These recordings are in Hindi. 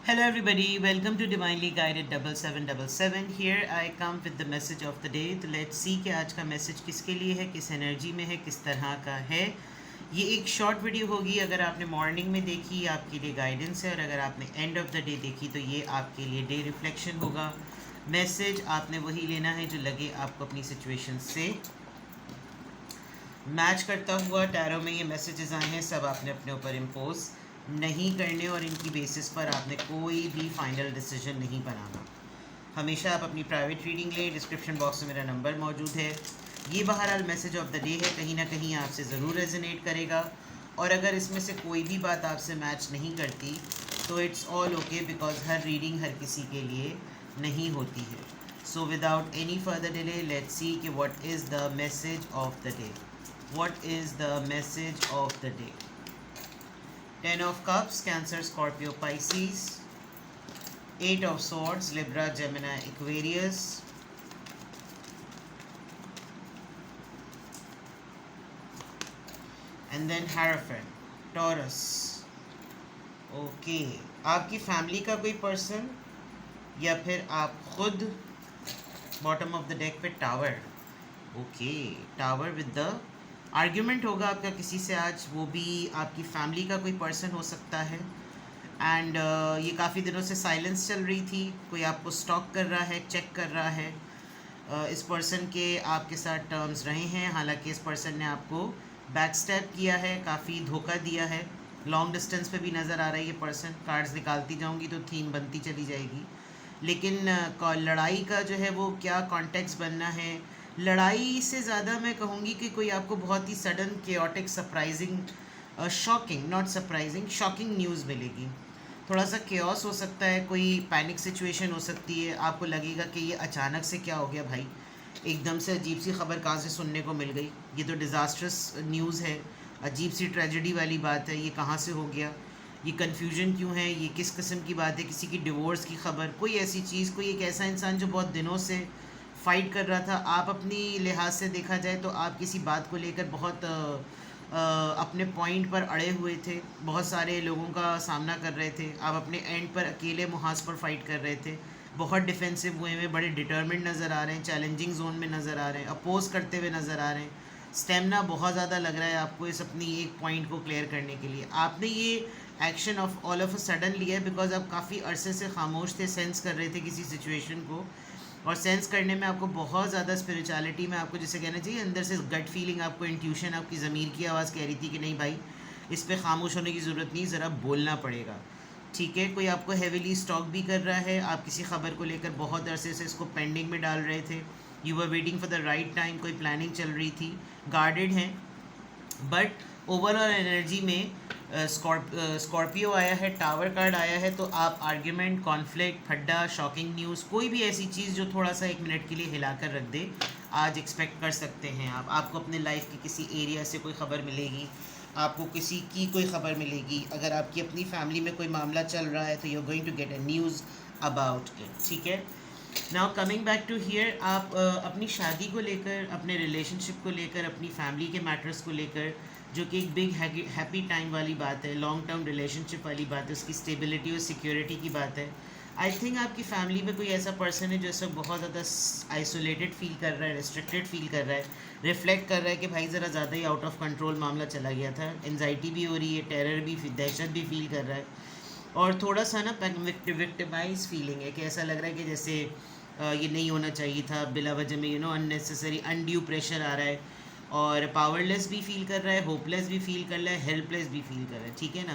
Hello everybody, welcome to Divinely Guided 7777. Here I come with the message of the day. तो let's see कि आज का मैसेज किसके लिए है, किस एनर्जी में है, किस तरह का है. ये एक शॉर्ट वीडियो होगी. अगर आपने मॉर्निंग में देखी आपके लिए गाइडेंस है, और अगर आपने एंड ऑफ द डे देखी तो ये आपके लिए डे रिफ्लेक्शन होगा. मैसेज आपने वही लेना है जो लगे आपको अपनी सिचुएशन से मैच करता हुआ. टैरो में ये मैसेजेस आए हैं, सब आपने अपने ऊपर इम्पोज नहीं करने और इनकी बेसिस पर आपने कोई भी फाइनल डिसीजन नहीं बनाना. हमेशा आप अपनी प्राइवेट रीडिंग लें. डिस्क्रिप्शन बॉक्स में मेरा नंबर मौजूद है. ये बहरहाल मैसेज ऑफ द डे है, कहीं ना कहीं आपसे ज़रूर रेजोनेट करेगा. और अगर इसमें से कोई भी बात आपसे मैच नहीं करती तो इट्स ऑल ओके, बिकॉज हर रीडिंग हर किसी के लिए नहीं होती है. So without any further delay let's see कि what is the message of the day. What is the message of the day. Ten of Cups, Cancer, Scorpio, Pisces. Eight of Swords, Libra, Gemini, Aquarius. And then Hierophant, Taurus. Okay. आपकी फैमिली का कोई पर्सन या फिर आप खुद. बॉटम ऑफ द डेक पे tower. Okay, tower with the argument होगा आपका किसी से आज. वो भी आपकी फैमिली का कोई पर्सन हो सकता है. एंड ये काफ़ी दिनों से साइलेंस चल रही थी. कोई आपको स्टॉक कर रहा है, चेक कर रहा है. इस पर्सन के आपके साथ टर्म्स रहे हैं, हालांकि इस पर्सन ने आपको बैक स्टेप किया है, काफ़ी धोखा दिया है. लॉन्ग डिस्टेंस पे भी नज़र आ रहा है ये पर्सन. कार्ड्स निकालती जाऊंगी तो थीम बनती चली जाएगी. लेकिन लड़ाई का जो है वो क्या कॉन्टेक्स्ट बनना है. लड़ाई से ज़्यादा मैं कहूँगी कि कोई आपको बहुत ही sudden chaotic surprising shocking, not surprising, shocking news मिलेगी. थोड़ा सा केओस हो सकता है, कोई पैनिक सिचुएशन हो सकती है. आपको लगेगा कि ये अचानक से क्या हो गया भाई, एकदम से अजीब सी खबर कहाँ से सुनने को मिल गई. ये तो डिज़ास्ट्रस न्यूज़ है, अजीब सी ट्रेजेडी वाली बात है. ये कहाँ से हो गया, ये कन्फ्यूजन क्यों है, ये किस किस्म की बात है, किसी की डिवोर्स की खबर, कोई ऐसी चीज़, कोई एक ऐसा इंसान जो बहुत दिनों से फ़ाइट कर रहा था. आप अपनी लिहाज से देखा जाए तो आप किसी बात को लेकर बहुत अपने पॉइंट पर अड़े हुए थे, बहुत सारे लोगों का सामना कर रहे थे. आप अपने एंड पर अकेले मुहाज पर फाइट कर रहे थे, बहुत डिफेंसिव हुए हुए, बड़े डिटर्मिन्ड नज़र आ रहे हैं, चैलेंजिंग जोन में नज़र आ रहे हैं, अपोज करते हुए नज़र आ रहे हैं. स्टेमिना बहुत ज़्यादा लग रहा है आपको इस अपनी एक पॉइंट को क्लियर करने के लिए. आपने ये action all of a sudden लिया है बिकॉज आप काफ़ी अरसे से खामोश थे, सेंस कर रहे थे किसी सिचुएशन को. और सेंस करने में आपको बहुत ज़्यादा स्पिरिचुअलिटी में आपको जिसे कहना चाहिए अंदर से गट फीलिंग, आपको इंट्यूशन, आपकी ज़मीर की आवाज़ कह रही थी कि नहीं भाई, इस पे खामोश होने की ज़रूरत नहीं, ज़रा बोलना पड़ेगा. ठीक है, कोई आपको हेविली स्टॉक भी कर रहा है. आप किसी खबर को लेकर बहुत अरसे से इसको पेंडिंग में डाल रहे थे. You were waiting for the right time, कोई प्लानिंग चल रही थी, गार्डेड हैं. बट ओवरऑल एनर्जी में स्कॉर्पियो आया है, टावर कार्ड आया है. तो आप आर्ग्यूमेंट, कॉन्फ्लिक्ट, फड्डा, शॉकिंग न्यूज़, कोई भी ऐसी चीज़ जो थोड़ा सा एक मिनट के लिए हिला कर रख दे, आज एक्सपेक्ट कर सकते हैं आप. आपको अपने लाइफ के किसी एरिया से कोई ख़बर मिलेगी, आपको किसी की कोई ख़बर मिलेगी. अगर आपकी अपनी फैमिली में कोई मामला चल रहा है तो you are going to get a news about it. ठीक है, now coming back to here. आप अपनी शादी को लेकर, अपने रिलेशनशिप को लेकर, अपनी फैमिली के मैटर्स को लेकर, जो कि एक बिग हैप्पी टाइम वाली बात है, लॉन्ग टर्म रिलेशनशिप वाली बात है, उसकी स्टेबिलिटी और सिक्योरिटी की बात है. आई थिंक आपकी फैमिली में कोई ऐसा पर्सन है जो इस वक्त बहुत ज़्यादा आइसोलेटेड फील कर रहा है, रिस्ट्रिक्टेड फील कर रहा है, रिफ्लेक्ट कर रहा है कि भाई ज़रा ज़्यादा ही आउट ऑफ कंट्रोल मामला चला गया था. एनजाइटी भी हो रही है, टेरर भी, दहशत भी फील कर रहा है. और थोड़ा सा ना विक्टिमाइज फीलिंग है कि ऐसा लग रहा है कि जैसे ये नहीं होना चाहिए था, बिला वजह में अननेसेसरी अनड्यू प्रेशर आ रहा है. और पावरलेस भी फील कर रहा है, होपलेस भी फील कर रहा है, हेल्पलेस भी फील कर रहा है. ठीक है ना.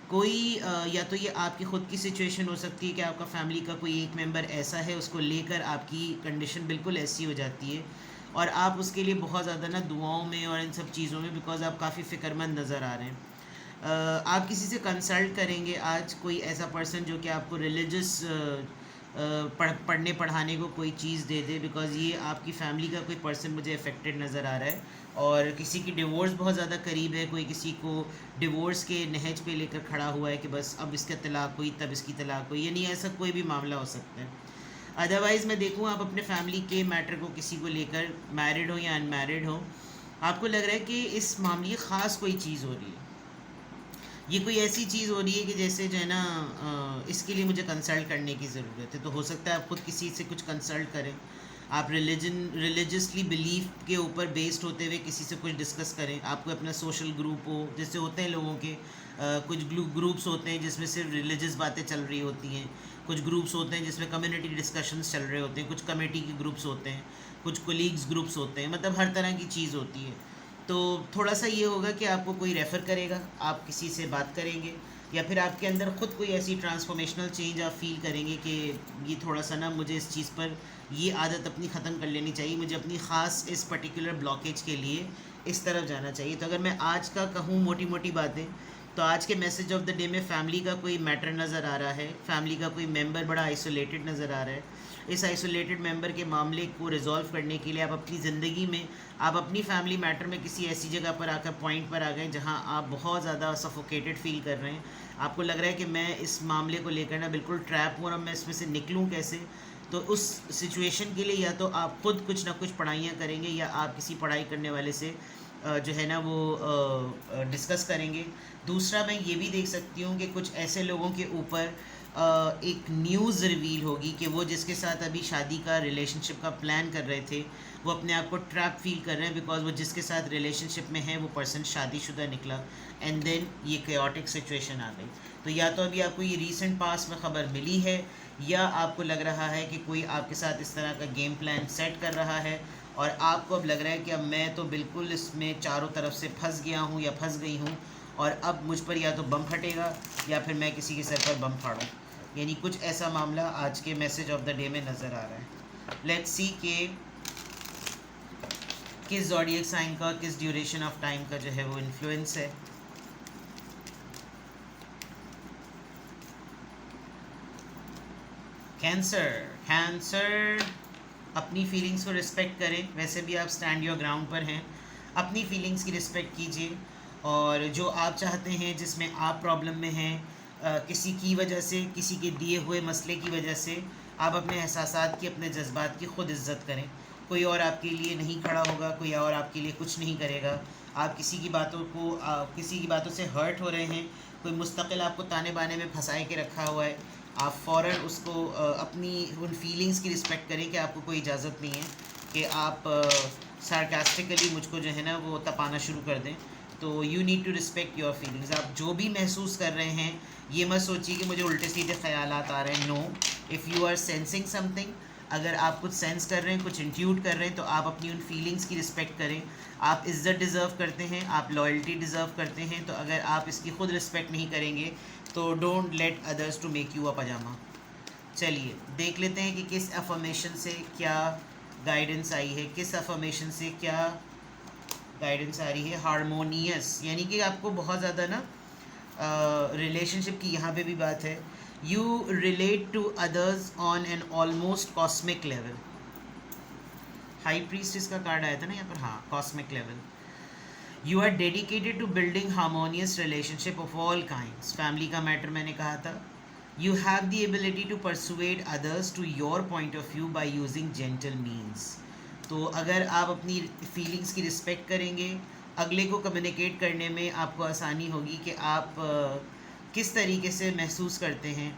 कोई या तो ये आपकी ख़ुद की सिचुएशन हो सकती है कि आपका फैमिली का कोई एक मेंबर ऐसा है, उसको लेकर आपकी कंडीशन बिल्कुल ऐसी हो जाती है और आप उसके लिए बहुत ज़्यादा ना दुआओं में और इन सब चीज़ों में, बिकॉज आप काफ़ी फ़िक्रमंद नज़र आ रहे हैं. आप किसी से कंसल्ट करेंगे आज, कोई ऐसा पर्सन जो कि आपको रिलीजियस पढ़ने पढ़ाने को कोई चीज़ दे दे, बिकॉज ये आपकी फैमिली का कोई पर्सन मुझे अफेक्टेड नज़र आ रहा है. और किसी की डिवोर्स बहुत ज़्यादा करीब है, कोई किसी को डिवोर्स के नहज पे लेकर खड़ा हुआ है कि बस अब इसका तलाक हुई तब इसकी तलाक हुई, यानी ऐसा कोई भी मामला हो सकता है. अदरवाइज़ मैं देखूँ आप अपने फैमिली के मैटर को किसी को लेकर, मैरिड हो या अनमैरिड हो, आपको लग रहा है कि इस मामले ख़ास कोई चीज़ हो रही है. ये कोई ऐसी चीज़ हो रही है कि जैसे जो है ना इसके लिए मुझे कंसल्ट करने की ज़रूरत है, तो हो सकता है आप खुद किसी से कुछ कंसल्ट करें, आप रिलीजियसली बिलीफ के ऊपर बेस्ड होते हुए किसी से कुछ डिस्कस करें, आपको अपना सोशल ग्रुप हो, जैसे होते हैं लोगों के कुछ ग्रुप्स होते हैं जिसमें सिर्फ रिलीजियस बातें चल रही होती हैं, कुछ ग्रुप्स होते हैं जिसमें कम्युनिटी डिस्कशंस चल रहे होते हैं, कुछ कमेटी के ग्रुप्स होते हैं, कुछ कोलीग्स ग्रुप्स होते हैं, मतलब हर तरह की चीज़ होती है। तो थोड़ा सा ये होगा कि आपको कोई रेफ़र करेगा, आप किसी से बात करेंगे, या फिर आपके अंदर ख़ुद कोई ऐसी ट्रांसफॉर्मेशनल चेंज आप फील करेंगे कि ये थोड़ा सा ना मुझे इस चीज़ पर ये आदत अपनी ख़त्म कर लेनी चाहिए, मुझे अपनी ख़ास इस पर्टिकुलर ब्लॉकेज के लिए इस तरफ जाना चाहिए। तो अगर मैं आज का कहूँ मोटी मोटी बातें, तो आज के मैसेज ऑफ द डे में फैमिली का कोई मैटर नज़र आ रहा है, फैमिली का कोई मेंबर बड़ा आइसोलेटेड नज़र आ रहा है। इस आइसोलेटेड मेंबर के मामले को रिजॉल्व करने के लिए आप अपनी ज़िंदगी में, आप अपनी फैमिली मैटर में किसी ऐसी जगह पर आकर पॉइंट पर आ गए जहां आप बहुत ज़्यादा सफोकेटेड फील कर रहे हैं, आपको लग रहा है कि मैं इस मामले को लेकर ना बिल्कुल ट्रैप हूँ और मैं इसमें से निकलूँ कैसे। तो उस सिचुएशन के लिए या तो आप खुद कुछ ना कुछ पढ़ाइयाँ करेंगे, या आप किसी पढ़ाई करने वाले से जो है ना वो डिस्कस करेंगे। दूसरा मैं ये भी देख सकती हूँ कि कुछ ऐसे लोगों के ऊपर एक न्यूज़ रिवील होगी कि वो जिसके साथ अभी शादी का रिलेशनशिप का प्लान कर रहे थे, वो अपने आप को ट्रैप फील कर रहे हैं, बिकॉज वो जिसके साथ रिलेशनशिप में है वो पर्सन शादीशुदा निकला, एंड देन ये केओटिक सिचुएशन आ गई। तो या तो अभी आपको ये रीसेंट पास में ख़बर मिली है, या आपको लग रहा है कि कोई आपके साथ इस तरह का गेम प्लान सेट कर रहा है, और आपको अब लग रहा है कि अब मैं तो बिल्कुल इसमें चारों तरफ से फंस गया हूँ या फंस गई हूँ, और अब मुझ पर या तो बम फटेगा या फिर मैं किसी के सर पर बम फाड़ूँ। यानी कुछ ऐसा मामला आज के मैसेज ऑफ द डे में नज़र आ रहा है। लेट्स सी के किस ज़ोडिएक साइन का किस ड्यूरेशन ऑफ टाइम का जो है वो इन्फ्लुएंस है। कैंसर, कैंसर अपनी फीलिंग्स को रिस्पेक्ट करें। वैसे भी आप स्टैंड योर ग्राउंड पर हैं, अपनी फीलिंग्स की रिस्पेक्ट कीजिए, और जो आप चाहते हैं जिसमें आप प्रॉब्लम में हैं, किसी की वजह से, किसी के दिए हुए मसले की वजह से, आप अपने एहसासात की, अपने जज्बात की ख़ुद इज़्ज़त करें। कोई और आपके लिए नहीं खड़ा होगा, कोई और आपके लिए कुछ नहीं करेगा। आप किसी की बातों को किसी की बातों से हर्ट हो रहे हैं, कोई मुस्तकिल आपको ताने बाने में फंसाए के रखा हुआ है, आप फ़ौरन उसको अपनी उन फीलिंग्स की रिस्पेक्ट करें कि आपको कोई इजाज़त नहीं है कि आप सार्कास्टिकली मुझको जो है ना वो तपाना शुरू कर दें। तो you need to respect your feelings. आप जो भी महसूस कर रहे हैं, ये मत सोचिए कि मुझे उल्टे सीधे ख्यालात आ रहे हैं। No, if you are sensing something, अगर आप कुछ सेंस कर रहे हैं, कुछ इंट्यूट कर रहे हैं, तो आप अपनी उन फीलिंग्स की रिस्पेक्ट करें। आप इज़्ज़त डिज़र्व करते हैं, आप लॉयल्टी डिज़र्व करते हैं, तो अगर आप इसकी खुद रिस्पेक्ट नहीं करेंगे तो don't let others to make you a pyjama. चलिए देख लेते हैं कि किस अफर्मेशन से क्या गाइडेंस आई है, किस अफर्मेशन से क्या गाइडेंस आ रही है। हारमोनियस, यानी कि आपको बहुत ज़्यादा ना रिलेशनशिप की यहाँ पे भी बात है। You relate to others on an almost cosmic level. High priest इसका कार्ड आया था ना यहाँ पर, हाँ, cosmic level. You are dedicated to building harmonious relationship of all kinds. Family का मैटर मैंने कहा था। You have the ability to persuade others to your point of view by using gentle means. तो अगर आप अपनी फीलिंग्स की रिस्पेक्ट करेंगे, अगले को कम्युनिकेट करने में आपको आसानी होगी कि आप किस तरीके से महसूस करते हैं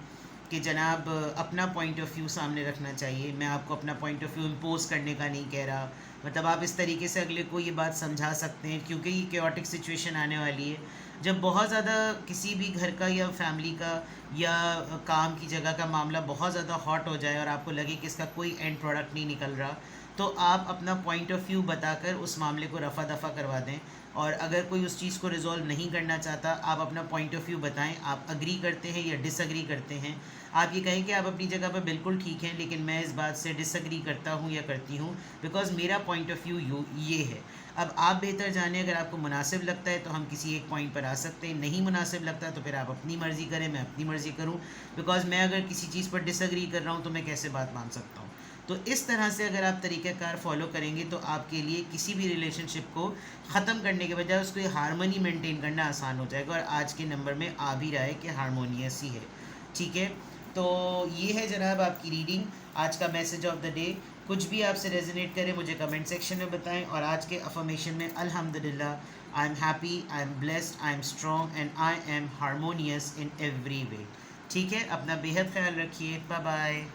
कि जनाब अपना पॉइंट ऑफ व्यू सामने रखना चाहिए। मैं आपको अपना पॉइंट ऑफ व्यू इम्पोज करने का नहीं कह रहा, मतलब आप इस तरीके से अगले को ये बात समझा सकते हैं, क्योंकि ये केओटिक सिचुएशन आने वाली है जब बहुत ज़्यादा किसी भी घर का या फैमिली का या काम की जगह का मामला बहुत ज़्यादा हॉट हो जाए और आपको लगे कि इसका कोई एंड प्रोडक्ट नहीं निकल रहा, तो आप अपना पॉइंट ऑफ व्यू बताकर उस मामले को रफ़ा दफ़ा करवा दें। और अगर कोई उस चीज़ को रिजॉल्व नहीं करना चाहता, आप अपना पॉइंट ऑफ व्यू बताएं, आप अग्री करते हैं या डिसअग्री करते हैं। आप ये कहें कि आप अपनी जगह पर बिल्कुल ठीक हैं, लेकिन मैं इस बात से डिसअग्री करता हूँ या करती हूँ, बिकॉज़ मेरा पॉइंट ऑफ व्यू ये है। अब आप बेहतर जाने, अगर आपको मुनासिब लगता है तो हम किसी एक पॉइंट पर आ सकते हैं, नहीं मुनासिब लगता तो फिर आप अपनी मर्ज़ी करें, मैं अपनी मर्ज़ी करूँ। बिकॉज़ मैं अगर किसी चीज़ पर डिसअग्री कर रहा हूँ तो मैं कैसे बात मान सकता हूँ। तो इस तरह से अगर आप तरीक़ाकार फॉलो करेंगे तो आपके लिए किसी भी रिलेशनशिप को ख़त्म करने के बजाय उसको हारमोनी मेंटेन करना आसान हो जाएगा। और आज के नंबर में आ भी रहा है कि हारमोनियस ही है, ठीक है। तो ये है जनाब आपकी रीडिंग, आज का मैसेज ऑफ द डे। कुछ भी आपसे रेजोनेट करे मुझे कमेंट सेक्शन में बताएं। और आज के अफर्मेशन में अल्हम्दुलिल्लाह I am happy, I am blessed, I am strong and I am harmonious in every way. ठीक है, अपना बेहद ख्याल रखिए, बाय बाय।